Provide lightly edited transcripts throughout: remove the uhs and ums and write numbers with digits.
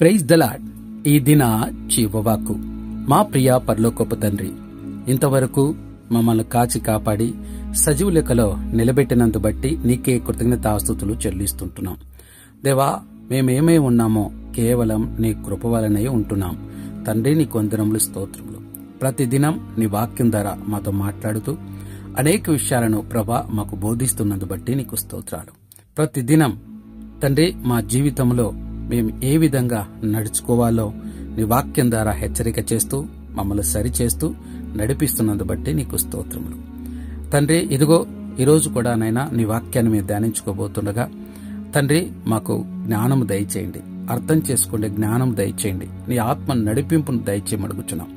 Praise the lord. ఈ దిన జీవవాక్కు. మా ప్రియ పరలోకపు తండ్రి, ఇంతవరకు మమ్మల్ని కాచి కాపాడి సజీవ లెక్కలో నిలబెట్టినందు బట్టి నీకే కృతజ్ఞతాస్తుతులు చెల్లిస్తుంటున్నాం. దేవా, మేమేమై ఉన్నామో కేవలం నీ కృప వలనే ఉంటున్నాం. తండ్రి, నీ వందనములు, స్తోత్రములు. ప్రతిదినం నీ వాక్యం ద్వారా మాతో మాట్లాడుతూ అనేక విషయాలను ప్రభా మాకు బోధిస్తున్నందు బట్టి నీకు స్తోత్రాలు. ప్రతిదినం తండ్రి, మా జీవితంలో మేము ఏ విధంగా నడుచుకోవాలో నీ వాక్యం ద్వారా హెచ్చరిక చేస్తూ మమ్మల్ని సరిచేస్తూ నడిపిస్తున్నందు బట్టి నీకు స్తోత్రములు. తండ్రి, ఇదిగో ఈరోజు కూడా నైనా నీ వాక్యాన్ని మేము ధ్యానించుకోబోతుండగా తండ్రి, మాకు జ్ఞానం దయచేయండి, అర్థం చేసుకునే జ్ఞానం దయచేయండి, నీ ఆత్మ నడిపింపును దయచేయమడుగుచున్నాం.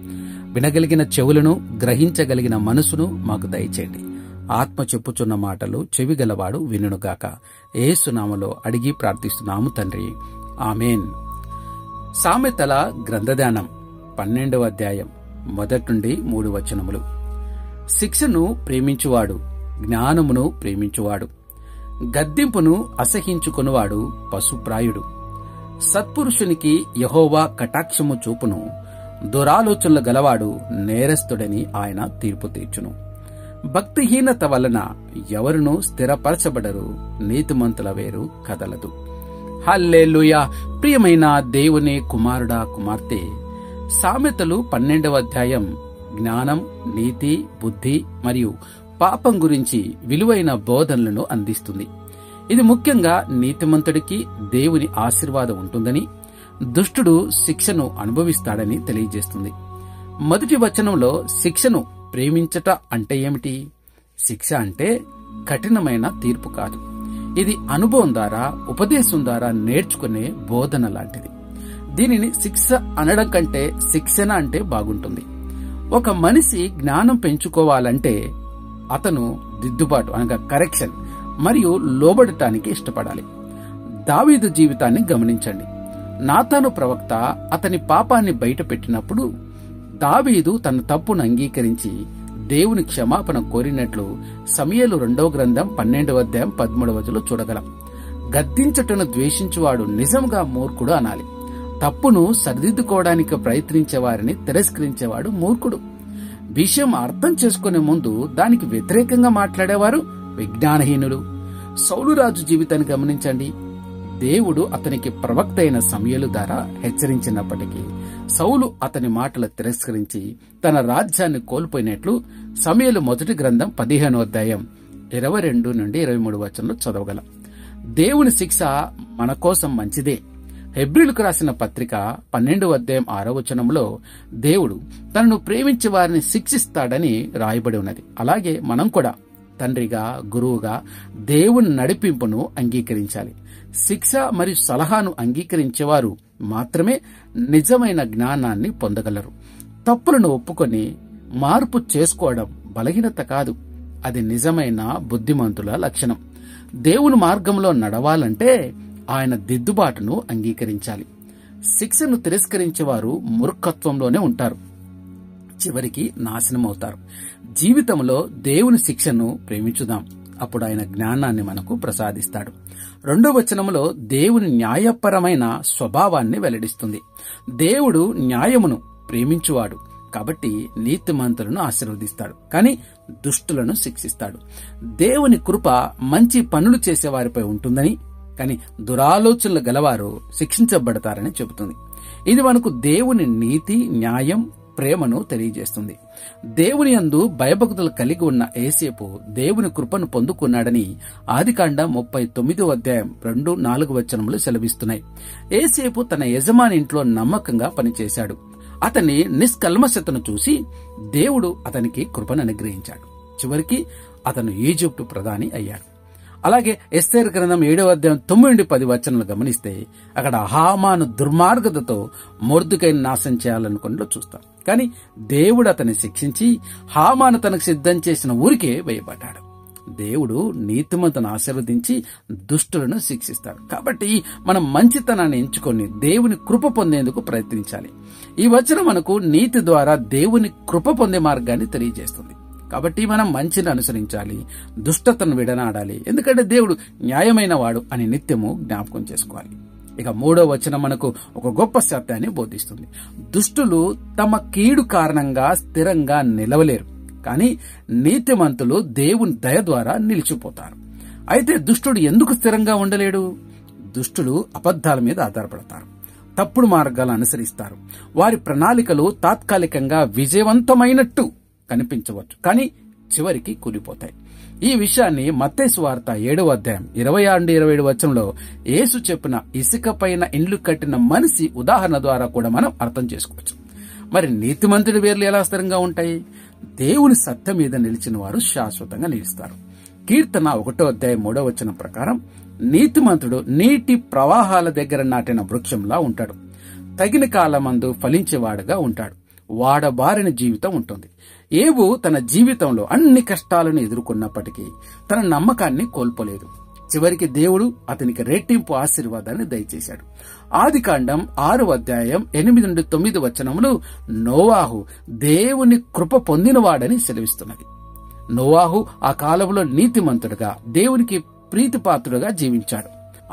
వినగలిగిన చెవులను, గ్రహించగలిగిన మనసును మాకు దయచేయండి. ఆత్మ చెప్పుచున్న మాటలు చెవిగలవాడు వినుగాక. యేసు నామములో అడిగి ప్రార్థిస్తున్నాము తండ్రి, ఆమేన్. సామెతల గ్రంథధ్యానం 12వ అధ్యాయం 1 నుండి 3 వచనములు. శిక్షను ప్రేమించువాడు జ్ఞానమును ప్రేమించువాడు, గద్దింపును అసహించుకొనువాడు పశుప్రాయుడు. సత్పురుషునికి యెహోవా కటాక్షము చూపును, దురాలోచనలు గలవాడు నేరస్తుడని ఆయన తీర్పు తీర్చును. భక్తిహీనత వలన ఎవరునూ స్థిరపరచబడరు, నీతిమంతుల వేరు కదలదు. హల్లెలూయా. ప్రియమైన దేవుని కుమారుడా, కుమార్తె, సామెతలు 12వ అధ్యాయం జ్ఞానం, నీతి, బుద్ధి మరియు పాపం గురించి విలువైన బోధనలను అందిస్తుంది. ఇది ముఖ్యంగా నీతిమంతుడికి దేవుని ఆశీర్వాదం ఉంటుందని, దుష్టుడు శిక్షను అనుభవిస్తాడని తెలియజేస్తుంది. మొదటి వచనంలో శిక్షను ప్రేమించట అంటే ఏమిటి? శిక్ష అంటే కఠినమైన తీర్పు కాదు. ఇది అనుభవం ద్వారా, ఉపదేశం ద్వారా నేర్చుకునే బోధన లాంటిది. దీనిని శిక్ష అనడం కంటే శిక్షణ అంటే బాగుంటుంది. ఒక మనిషి జ్ఞానం పెంచుకోవాలంటే అతను దిద్దుబాటు అనగా కరెక్షన్ మరియు లోబడటానికి ఇష్టపడాలి. దావీదు జీవితాన్ని గమనించండి. నాతాను ప్రవక్త అతని పాపాన్ని బయట పెట్టినప్పుడు దావీదు తన తప్పును అంగీకరించి దేవుని క్షమాపణ కోరినట్లు సమూయేలు 2వ గ్రంథం 12వ అధ్యాయం 13వ వచనంలో చూడగలం. గద్దించుటను ద్వేషించువాడు నిజంగా మూర్ఖుడు అనాలి. తప్పును సరిదిద్దుకోవడానికి ప్రయత్నించే వారిని తిరస్కరించేవాడు మూర్ఖుడు. విషయం అర్థం చేసుకునే ముందు దానికి వ్యతిరేకంగా మాట్లాడేవారు విజ్ఞానహీనులు. సౌలు రాజు జీవితాన్ని గమనించండి. దేవుడు అతనికి ప్రవక్త అయిన సమూయేలు ద్వారా హెచ్చరించినప్పటికీ సౌలు అతని మాటలు తిరస్కరించి తన రాజ్యాన్ని కోల్పోయినట్లు సమూయేలు మొదటి గ్రంథం 15వ అధ్యాయం 22 నుండి 23 వచనంలో చదవగలం. దేవుని శిక్ష మన కోసం మంచిదే. హెబ్రీయులకు రాసిన పత్రిక 12వ అధ్యాయం 6వ వచనంలో దేవుడు తనను ప్రేమించే వారిని శిక్షిస్తాడని రాయబడి ఉన్నది. అలాగే మనం కూడా తండ్రిగా, గురువుగా దేవుని నడిపింపును అంగీకరించాలి. శిక్ష మరియు సలహాను అంగీకరించేవారు మాత్రమే నిజమైన జ్ఞానాన్ని పొందగలరు. తప్పులను ఒప్పుకొని మార్పు చేసుకోవడం బలహీనత కాదు, అది నిజమైన బుద్ధిమంతుల లక్షణం. దేవుని మార్గంలో నడవాలంటే ఆయన దిద్దుబాటును అంగీకరించాలి. శిక్షను తిరస్కరించేవారు మూర్ఖత్వంలోనే ఉంటారు, చివరికి నాశనమవుతారు. జీవితంలో దేవుని శిక్షను ప్రేమించుదాం, అప్పుడు ఆయన జ్ఞానాన్ని మనకు ప్రసాదిస్తాడు. 2వ వచనంలో దేవుని న్యాయపరమైన స్వభావాన్ని వెల్లడిస్తుంది. దేవుడు న్యాయమును ప్రేమించువాడు కాబట్టి నీతిమంతులను ఆశీర్వదిస్తాడు, కానీ దుష్టులను శిక్షిస్తాడు. దేవుని కృప మంచి పనులు చేసేవారిపై ఉంటుందని, కానీ దురాలోచనలు గలవారు శిక్షించబడతారని చెబుతుంది. ఇది మనకు దేవుని నీతి, న్యాయం, ప్రేమను తెలియజేస్తుంది. దేవుని యందు భయభక్తులు కలిగి ఉన్న యోసేపు దేవుని కృపను పొందుకున్నాడని ఆదికాండం 39వ అధ్యాయం 2-4 వచనములు సెలవిస్తున్నాయి. యోసేపు తన యజమాని ఇంట్లో నమ్మకంగా పనిచేశాడు. అతని నిష్కల్మషతను చూసి దేవుడు అతనికి కృపను అనుగ్రహించాడు. చివరికి అతను ఈజిప్టు ప్రధాని అయ్యాడు. అలాగే ఎస్తేరు గ్రంథం 7వ అధ్యాయం 9-10 వచనాలు గమనిస్తే అక్కడ హామాను దుర్మార్గతతో మొర్దెకైని నాశనం చేయాలనుకున్నట్లు చూస్తాం. కానీ దేవుడు అతన్ని శిక్షించి హామాను తనకు సిద్ధం చేసిన ఊరికే వేయబడ్డాడు. దేవుడు నీతిమంతులను ఆశీర్వదించి దుష్టులను శిక్షిస్తాడు. కాబట్టి మనం మంచితనాన్ని ఎంచుకొని దేవుని కృప పొందేందుకు ప్రయత్నించాలి. ఈ వచనం మనకు నీతి ద్వారా దేవుని కృప పొందే మార్గాన్ని తెలియజేస్తుంది. కాబట్టి మనం మంచిని అనుసరించాలి, దుష్టతను విడనాడాలి. ఎందుకంటే దేవుడు న్యాయమైన వాడు అని నిత్యము జ్ఞాపకం చేసుకోవాలి. ఇక 3వ వచనం మనకు ఒక గొప్ప సత్యాన్ని బోధిస్తుంది. దుష్టులు తమ కీడు కారణంగా స్థిరంగా నిలవలేరు, కానీ నీతిమంతులు దేవుని దయ ద్వారా నిలిచిపోతారు. అయితే దుష్టుడు ఎందుకు స్థిరంగా ఉండలేడు? దుష్టులు అబద్ధాల మీద ఆధారపడతారు, తప్పుడు మార్గాలు అనుసరిస్తారు. వారి ప్రణాళికలు తాత్కాలికంగా విజయవంతమైనట్టు కనిపించవచ్చు, కానీ చివరికి కూలిపోతాయి. ఈ విషయాన్ని మత్తయి సువార్త 7వ అధ్యాయం 26-27 వచనంలో యేసు చెప్పిన ఇసుక పైన ఇండ్లు కట్టిన మనిషి ఉదాహరణ ద్వారా కూడా మనం అర్థం చేసుకోవచ్చు. మరి నీతిమంతుడి వేర్లు ఎలా స్థిరంగా ఉంటాయి? దేవుని సత్యం మీద నిలిచిన వారు శాశ్వతంగా నిలుస్తారు. కీర్తన 1వ అధ్యాయం 3వ వచనం ప్రకారం నీతిమంతుడు నీటి ప్రవాహాల దగ్గర నాటిన వృక్షంలా ఉంటాడు. తగిన కాలమందు ఫలించేవాడుగా ఉంటాడు. వాడబారిన జీవితం ఉంటుంది. ఏబు తన జీవితంలో అన్ని కష్టాలను ఎదుర్కొన్నప్పటికీ తన నమ్మకాన్ని కోల్పోలేదు. చివరికి దేవుడు అతనికి రెట్టింపు ఆశీర్వాదాన్ని దయచేశాడు. ఆదికాండం 6వ అధ్యాయం 8-9 వచనములు నోవాహు దేవుని కృప పొందినవాడని సెలవిస్తున్నది. నోవాహు ఆ కాలంలో నీతిమంతుడుగా దేవునికి ప్రీతిపాత్రుడుగా జీవించాడు.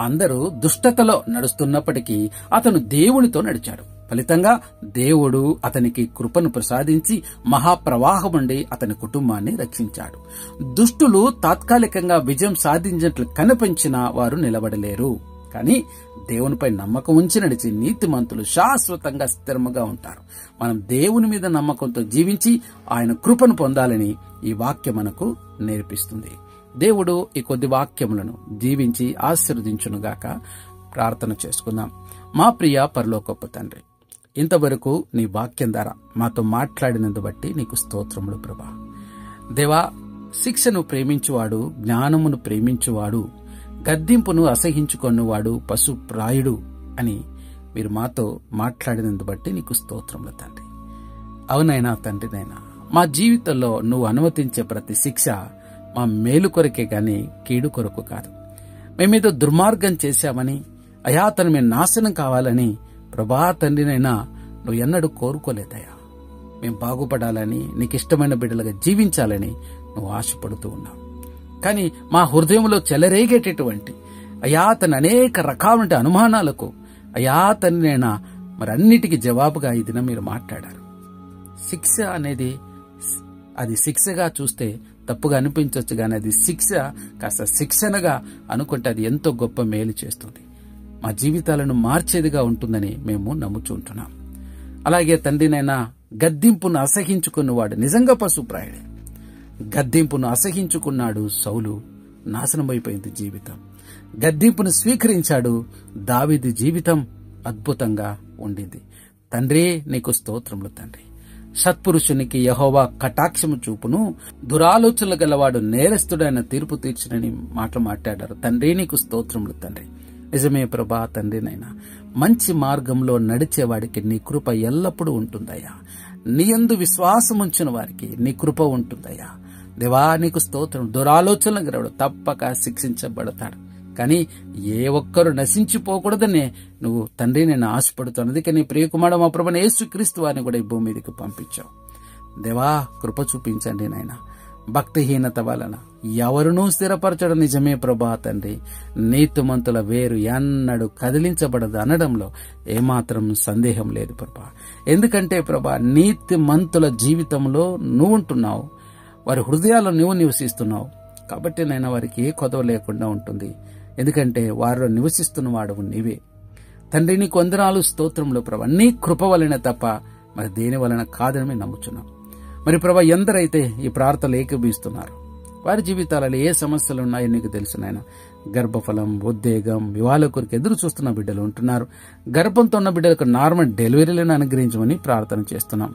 అందరూ దుష్టతలో నడుస్తున్నప్పటికీ అతను దేవునితో నడిచాడు. ఫలితంగా దేవుడు అతనికి కృపను ప్రసాదించి మహాప్రవాహం నుండి అతని కుటుంబాన్ని రక్షించాడు. దుష్టులు తాత్కాలికంగా విజయం సాధించినట్లు కనిపించిన వారు నిలబడలేరు, కానీ దేవునిపై నమ్మకం ఉంచి నడిచి నీతిమంతులు శాశ్వతంగా స్థిరముగా ఉంటారు. మనం దేవుని మీద నమ్మకంతో జీవించి ఆయన కృపను పొందాలని ఈ వాక్యం మనకు నేర్పిస్తుంది. దేవుడు ఈ కొద్ది వాక్యములను జీవించి ఆశీర్వదించునుగాక. ప్రార్థన చేసుకుందాం. మా ప్రియ పరలోకపు తండ్రి, ఇంతవరకు నీ వాక్యం ద్వారా మాతో మాట్లాడినందు బట్టి నీకు స్తోత్రములు ప్రభా. దేవా, శిక్షను ప్రేమించువాడు, జ్ఞానమును ప్రేమించువాడు, గద్దింపును అసహించుకొనువాడు పశుప్రాయుడు అని మీరు మాతో మాట్లాడినందు బట్టి నీకు స్తోత్రములు తండ్రి. అవునైనా తండ్రినైనా, మా జీవితంలో నువ్వు అనుమతించే ప్రతి శిక్ష మా మేలు కొరకే గాని కీడు కొరకు కాదు. మేమేదో దుర్మార్గం చేశామని, అయా తను మేము నాశనం కావాలని ప్రభా తండ్రినైనా నువ్వు ఎన్నడూ కోరుకోలేదయ్యా. మేము బాగుపడాలని, నీకిష్టమైన బిడ్డలుగా జీవించాలని నువ్వు ఆశపడుతూ ఉన్నావు. కానీ మా హృదయంలో చెలరేగేటటువంటి అయా తన అనేక రకాల అనుమానాలకు అయా తండ్రినైనా మరి అన్నిటికీ జవాబుగా ఈ దినం మీరు మాట్లాడారు. శిక్ష అనేది అది శిక్షగా చూస్తే తప్పుగా అనిపించవచ్చు, కానీ అది శిక్ష కాస్త శిక్షణగా అనుకుంటే అది ఎంతో గొప్ప మేలు చేస్తుంది, మా జీవితాలను మార్చేదిగా ఉంటుందని మేము నమ్ముచుంటున్నాం. అలాగే తండ్రినైనా గద్దింపును అసహించుకున్నవాడు నిజంగా పశుప్రాయుడే. గద్దింపును అసహించుకున్నాడు సౌలు, నాశనమైపోయింది జీవితం. గద్దింపును స్వీకరించాడు దావీదు, జీవితం అద్భుతంగా ఉండింది. తండ్రి నీకు స్తోత్రములు తండ్రి. సత్పురుషునికి యెహోవా కటాక్షము చూపును, దురాలోచనలు గలవాడు నేరస్తుడైన తీర్పు తీర్చునని మాటలు మాట్లాడారు. తండ్రి నీకు స్తోత్రములు తండ్రి. నిజమే ప్రభా తండ్రినైనా, మంచి మార్గంలో నడిచేవాడికి నీ కృప ఎల్లప్పుడూ ఉంటుందయ్యా. నీ యందు విశ్వాసముంచిన వారికి నీ కృప ఉంటుందయ్యా. దేవా నీకు స్తోత్రం. దురాలోచనలు గలవాడు తప్పక శిక్షించబడతాడు, కానీ ఏ ఒక్కరు నశించిపోకూడదనే నువ్వు తండ్రి నేను ఆశపడుతున్నది. కానీ ప్రియకుమారుడు మా ప్రభువైన యేసుక్రీస్తు వారిని కూడా ఈ భూమి మీదకి పంపించావు. దేవా కృప చూపించండి నాయన. భక్తిహీనత వలన ఎవరునూ స్థిరపరచడం నిజమే ప్రభా తండ్రి. నీతిమంతుల వేరు ఎన్నడూ కదిలించబడదు అనడంలో ఏమాత్రం సందేహం లేదు ప్రభా. ఎందుకంటే ప్రభా నీతిమంతుల జీవితంలో నువ్వు ఉంటున్నావు, వారి హృదయాల్లో నువ్వు నివసిస్తున్నావు. కాబట్టి నేను వారికి ఏ కొదవ లేకుండా ఉంటుంది, ఎందుకంటే వారిలో నివసిస్తున్న వాడవు నీవే. తండ్రి నీకు వందనాలు స్తోత్రంలో ప్రభా. నీ కృప వలన తప్ప మరి దేని వలన కాదని మేము నమ్ముచున్నాం. మరి ప్రభా ఎందరైతే ఈ ప్రార్థనలు ఏకీభవిస్తున్నారు వారి జీవితాలలో ఏ సమస్యలు ఉన్నాయో నీకు తెలుసు నాయన. గర్భఫలం, ఉద్వేగం, వివాహాల కొరకు ఎదురు చూస్తున్న బిడ్డలు ఉంటున్నారు. గర్భంతో ఉన్న బిడ్డలకు నార్మల్ డెలివరీలను అనుగ్రహించమని ప్రార్థన చేస్తున్నాం.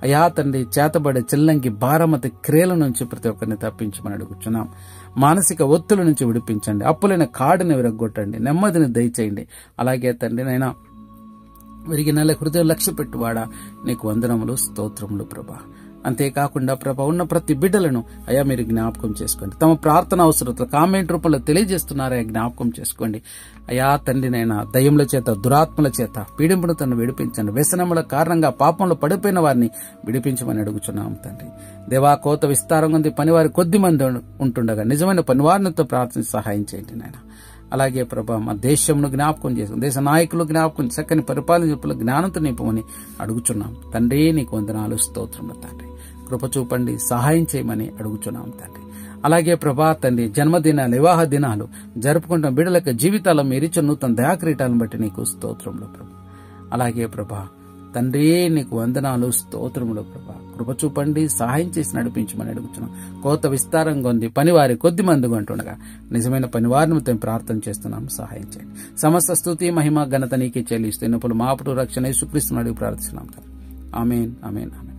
అయా తండ్రి, చేతబడే చిల్లంకి భారమతి క్రియల నుంచి ప్రతి ఒక్కరిని తప్పించమని అడుగుచున్నాం. మానసిక ఒత్తుల నుంచి విడిపించండి. అప్పులైన కాడుని విరగొట్టండి. నెమ్మదిని దయచేయండి. అలాగే తండ్రి నైనా విరిగి నెల హృదయం లక్ష్య పెట్టువాడా నీకు వందనములు స్తోత్రములు ప్రభా. అంతేకాకుండా ప్రభా ఉన్న ప్రతి బిడ్డలను అయా మీరు జ్ఞాపకం చేసుకోండి. తమ ప్రార్థన అవసరతలు కామెంట్ రూపంలో తెలియజేస్తున్నారయ్యా, జ్ఞాపకం చేసుకోండి. అయా తండ్రినైనా దయ్యముల చేత, దురాత్మల చేత పీడింపును తను విడిపించండి. వ్యసనముల కారణంగా పాపంలో పడిపోయిన వారిని విడిపించమని అడుగుచున్నాం తండ్రి. దేవా కోత విస్తారంగా ఉంది, పనివారి కొద్ది మంది ఉంటుండగా నిజమైన పనివారినితో ప్రార్థన సహాయం చేయండి నాయన. అలాగే ప్రభా మా దేశంను జ్ఞాపకం చేసుకుని దేశ నాయకులు జ్ఞాపకం చక్కని పరిపాలన చెప్పుల జ్ఞానంతో నింపమని అడుగుచున్నాం తండ్రి. నీకు వందనాలు, స్తోత్రములు తండ్రి. కృప చూపండి, సహాయం చేయమని అడుగుచున్నాం తండ్రి. అలాగే ప్రభా తండ్రి జన్మదినాలు, వివాహ దినాలు జరుపుకుంటున్న బిడ్డలకు జీవితాల్లో మీరిచ్చిన నూతన దయాక్రీటాలను బట్టి నీకు స్తోత్రములు ప్రభా. అలాగే ప్రభా తండ్రి నీకు వందనాలు, స్తోత్రములు ప్రభా. కృప చూపండి, సహాయం చేసి నడిపించమని అడుగుతున్నాం. కోత విస్తారంగా ఉంది, పనివారి కొద్ది మందిగా ఉంటుండగా నిజమైన పనివారిని ప్రార్థన చేస్తున్నాం, సహాయం చేయండి. సమస్త స్తుతి మహిమ ఘనత నీకే చెల్లిస్తూ ఇన్నప్పుడు మాపుడు రక్షణ యేసుక్రీస్తుని అడిగి ప్రార్థిస్తున్నాం. ఆమేన్, ఆమేన్, ఆమేన్.